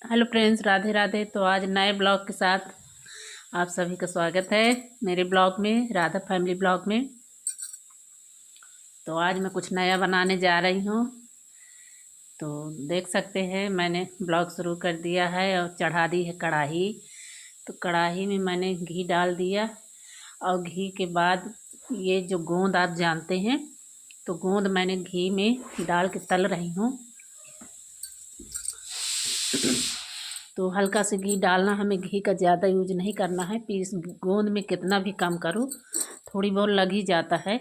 Hello friends, Radhe Radhe. तो आज नए ब्लॉग के साथ आप सभी का स्वागत है मेरे ब्लॉग में, राधा फैमिली ब्लॉग में। तो आज मैं कुछ नया बनाने जा रही हूँ। तो देख सकते हैं मैंने ब्लॉग शुरू कर दिया है और चढ़ा दी है कढ़ाई। तो कढ़ाई में मैंने घी डाल दिया और घी के बाद ये जो गोंद आप जानते हैं, तो गोंद मैंने घी में डाल के तल रही हूँ। तो हल्का से घी डालना, हमें घी का ज़्यादा यूज नहीं करना है। पीस गोंद में कितना भी कम करो, थोड़ी बहुत लग ही जाता है,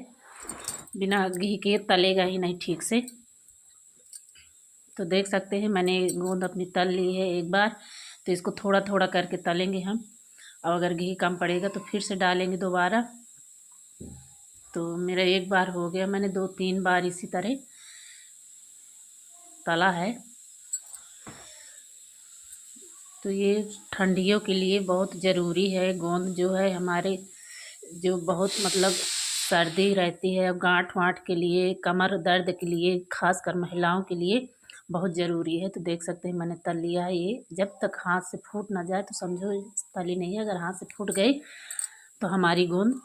बिना घी के तलेगा ही नहीं ठीक से। तो देख सकते हैं मैंने गोंद अपनी तल ली है एक बार। तो इसको थोड़ा थोड़ा करके तलेंगे हम, और अगर घी कम पड़ेगा तो फिर से डालेंगे दोबारा। तो मेरा एक बार हो गया, मैंने 2-3 बार इसी तरह तला है। तो ये ठंडियों के लिए बहुत ज़रूरी है। गोंद जो है हमारे जो बहुत मतलब सर्दी रहती है, गांठ वाँठ के लिए, कमर दर्द के लिए, खासकर महिलाओं के लिए बहुत ज़रूरी है। तो देख सकते हैं मैंने तल लिया है। ये जब तक हाथ से फूट ना जाए तो समझो तली नहीं है। अगर हाथ से फूट गई तो हमारी गोंद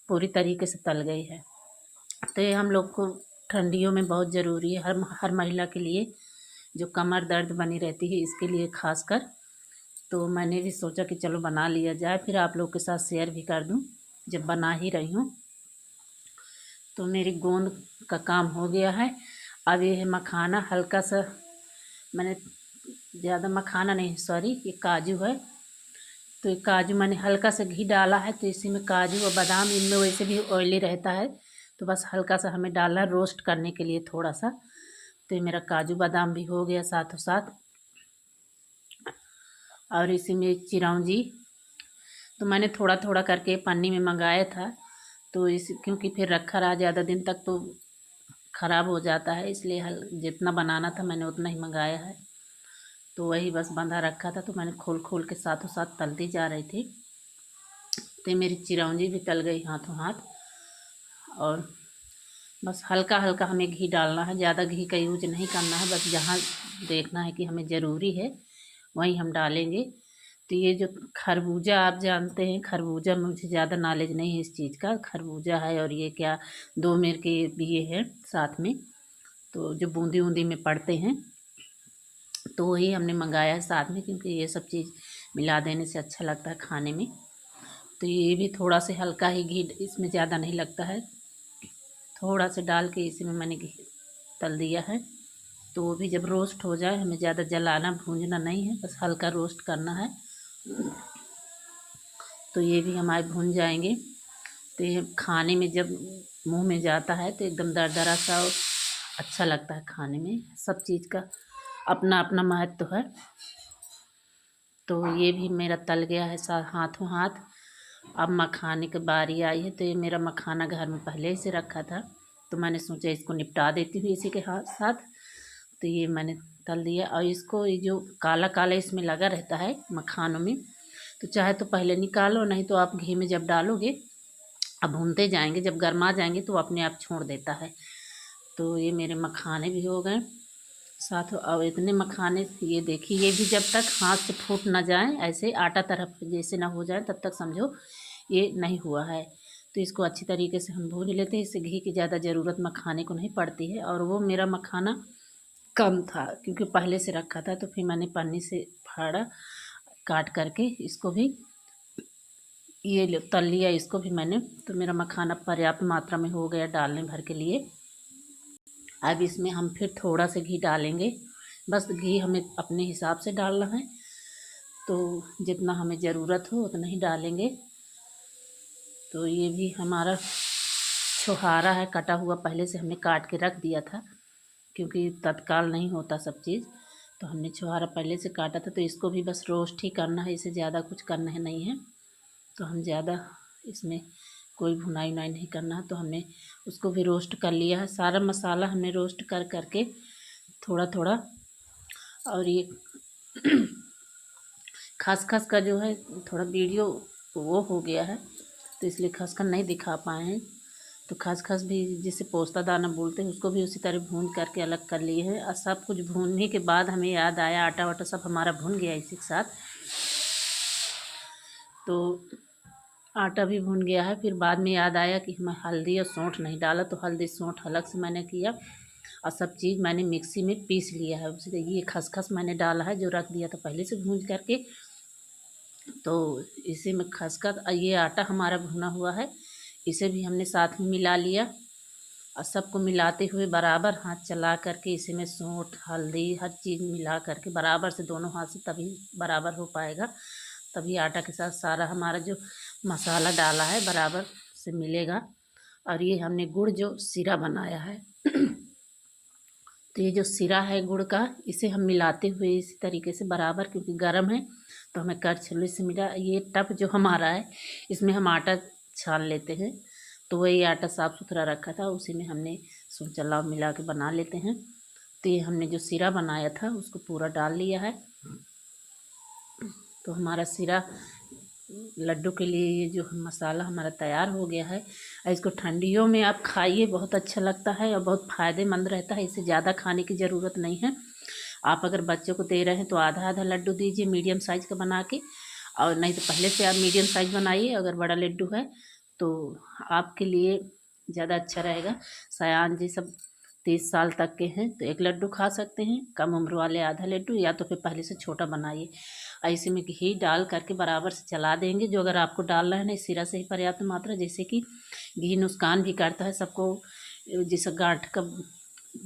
पूरी तरीके से तल गई है। तो ये हम लोग को ठंडियों में बहुत ज़रूरी है, हर महिला के लिए, जो कमर दर्द बनी रहती है इसके लिए खासकर। तो मैंने भी सोचा कि चलो बना लिया जाए, फिर आप लोग के साथ शेयर भी कर दूं जब बना ही रही हूँ। तो मेरी गोंद का काम हो गया है। अब ये है मखाना, हल्का सा मैंने, ज़्यादा मखाना नहीं, सॉरी, ये काजू है। तो ये काजू मैंने हल्का सा घी डाला है। तो इसी में काजू और बादाम, इनमें वैसे भी ऑयली रहता है, तो बस हल्का सा हमें डालना है रोस्ट करने के लिए थोड़ा सा। तो ये मेरा काजू बादाम भी हो गया साथों साथ। और इसी में चिरौंजी, तो मैंने थोड़ा थोड़ा करके पन्नी में मंगाया था। तो इस क्योंकि फिर रखा रहा ज़्यादा दिन तक तो ख़राब हो जाता है, इसलिए जितना बनाना था मैंने उतना ही मंगाया है। तो वही बस बंधा रखा था, तो मैंने खोल खोल के साथों साथ तलती जा रही थी। तो मेरी चिरौंजी भी तल गई हाथों हाथ। और बस हल्का हल्का हमें घी डालना है, ज़्यादा घी का यूज नहीं करना है। बस जहाँ देखना है कि हमें ज़रूरी है वहीं हम डालेंगे। तो ये जो खरबूजा आप जानते हैं, खरबूजा, मुझे ज़्यादा नॉलेज नहीं है इस चीज़ का। खरबूजा है और ये क्या, 2 मेर के भी ये है साथ में, तो जो बूंदी बूंदी में पड़ते हैं, तो वही हमने मंगाया है साथ में, क्योंकि ये सब चीज़ मिला देने से अच्छा लगता है खाने में। तो ये भी थोड़ा से हल्का ही घी, इसमें ज़्यादा नहीं लगता है, थोड़ा से डाल के इसी में मैंने घी तल दिया है। तो वो भी जब रोस्ट हो जाए, हमें ज़्यादा जलाना भूनना नहीं है, बस हल्का रोस्ट करना है। तो ये भी हमारे भून जाएंगे। तो ये खाने में जब मुंह में जाता है तो एकदम दरदरा सा अच्छा लगता है खाने में। सब चीज़ का अपना अपना महत्व है। तो ये भी मेरा तल गया है हाथों हाथ। अब मखाने की बारी आई है। तो ये मेरा मखाना घर में पहले से रखा था, तो मैंने सोचा इसको निपटा देती हूँ इसी के साथ। तो ये मैंने तल दिया। और इसको, ये जो काला काला इसमें लगा रहता है मखानों में, तो चाहे तो पहले निकालो, नहीं तो आप घी में जब डालोगे, अब भूनते जाएंगे, जब गर्मा जाएंगे तो अपने आप छोड़ देता है। तो ये मेरे मखाने भी हो गए साथ। और इतने मखाने, ये देखिए, ये भी जब तक हाथ से फूट ना जाए, ऐसे आटा तरफ जैसे ना हो जाए, तब तक समझो ये नहीं हुआ है। तो इसको अच्छी तरीके से हम भून लेते हैं। इससे घी की ज़्यादा ज़रूरत मखाने को नहीं पड़ती है। और वो मेरा मखाना कम था क्योंकि पहले से रखा था, तो फिर मैंने पन्नी से फाड़ा, काट करके इसको भी ये तल लिया, इसको भी मैंने। तो मेरा मखाना पर्याप्त मात्रा में हो गया डालने भर के लिए। अब इसमें हम फिर थोड़ा सा घी डालेंगे। बस घी हमें अपने हिसाब से डालना है, तो जितना हमें ज़रूरत हो उतना ही डालेंगे। तो ये भी हमारा छुहारा है, कटा हुआ, पहले से हमने काट के रख दिया था, क्योंकि तत्काल नहीं होता सब चीज़। तो हमने छुहारा पहले से काटा था। तो इसको भी बस रोस्ट ही करना है, इसे ज़्यादा कुछ करना है नहीं है। तो हम ज़्यादा इसमें कोई भुनाई उनाई नहीं करना है। तो हमने उसको भी रोस्ट कर लिया है। सारा मसाला हमने रोस्ट कर करके थोड़ा थोड़ा। और ये खसखस का जो है थोड़ा वीडियो वो हो गया है, तो इसलिए खसखस नहीं दिखा पाए हैं। तो खसखस भी जिसे पोस्ता दाना बोलते हैं उसको भी उसी तरह भून करके अलग कर लिए हैं। और सब कुछ भूनने के बाद हमें याद आया आटा वाटा सब हमारा भून गया इसी के साथ, तो आटा भी भून गया है। फिर बाद में याद आया कि मैं हल्दी और सौंठ नहीं डाला, तो हल्दी सौंठ अलग से मैंने किया और सब चीज़ मैंने मिक्सी में पीस लिया है। उसी ये खसखस मैंने डाला है जो रख दिया था पहले से भून करके, तो इसी में खसखस ये आटा हमारा भुना हुआ है, इसे भी हमने साथ में मिला लिया और सबको मिलाते हुए बराबर हाथ चला करके इसी में सौंठ हल्दी हर चीज़ मिला करके बराबर से दोनों हाथ से, तभी बराबर हो पाएगा, तभी आटा के साथ सारा हमारा जो मसाला डाला है बराबर से मिलेगा। और ये हमने गुड़ जो सिरा बनाया है तो ये जो सिरा है गुड़ का, इसे हम मिलाते हुए इसी तरीके से बराबर, क्योंकि गर्म है तो हमें करछुली से मिला। ये टप जो हमारा है इसमें हम आटा छान लेते हैं, तो वही आटा साफ़ सुथरा रखा था उसी में हमने चलाव मिला के बना लेते हैं। तो ये हमने जो सिरा बनाया था उसको पूरा डाल लिया है। तो हमारा सिरा लड्डू के लिए ये जो मसाला हमारा तैयार हो गया है। इसको ठंडियों में आप खाइए, बहुत अच्छा लगता है और बहुत फ़ायदेमंद रहता है। इसे ज़्यादा खाने की ज़रूरत नहीं है। आप अगर बच्चों को दे रहे हैं तो आधा आधा लड्डू दीजिए मीडियम साइज़ का बना के, और नहीं तो पहले से आप मीडियम साइज़ बनाइए। अगर बड़ा लड्डू है तो आपके लिए ज़्यादा अच्छा रहेगा। सयान जी सब 30 साल तक के हैं तो एक लड्डू खा सकते हैं, कम उम्र वाले आधा लड्डू, या तो फिर पहले से छोटा बनाइए। ऐसे में घी डाल करके बराबर से चला देंगे। जो अगर आपको डालना है ना सिरा से ही पर्याप्त मात्रा, जैसे कि घी नुकसान भी करता है सबको, जैसे गांठ का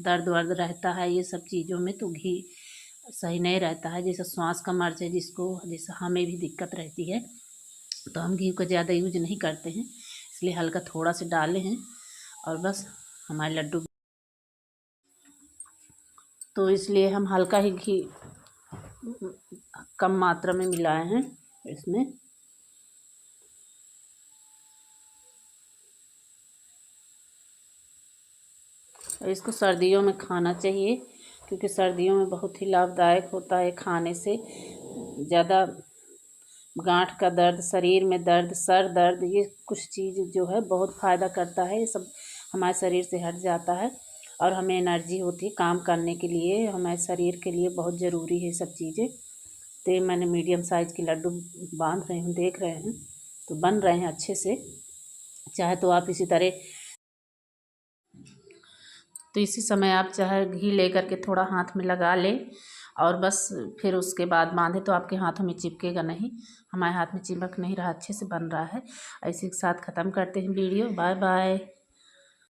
दर्द वर्द रहता है ये सब चीज़ों में, तो घी सही नहीं रहता है। जैसे श्वास का मर्ज है जिसको, जैसे हमें भी दिक्कत रहती है, तो हम घी को ज़्यादा यूज नहीं करते हैं, इसलिए हल्का थोड़ा से डाले हैं और बस हमारे लड्डू। तो इसलिए हम हल्का ही घी कम मात्रा में मिलाए हैं इसमें। और इसको सर्दियों में खाना चाहिए, क्योंकि सर्दियों में बहुत ही लाभदायक होता है खाने से। ज़्यादा गांठ का दर्द, शरीर में दर्द, सर दर्द, ये कुछ चीज़ जो है बहुत फ़ायदा करता है। ये सब हमारे शरीर से हट जाता है और हमें एनर्जी होती है काम करने के लिए। हमारे शरीर के लिए बहुत ज़रूरी है सब चीज़ें। तो मैंने मीडियम साइज़ के लड्डू बांध रही हूँ, देख रहे हैं तो बन रहे हैं अच्छे से। चाहे तो आप इसी तरह, तो इसी समय आप चाहे घी लेकर के थोड़ा हाथ में लगा लें और बस फिर उसके बाद बांधे तो आपके हाथों में चिपकेगा नहीं। हमारे हाथ में चिपक नहीं रहा, अच्छे से बन रहा है। इसी के साथ ख़त्म करते हैं वीडियो। Bye bye.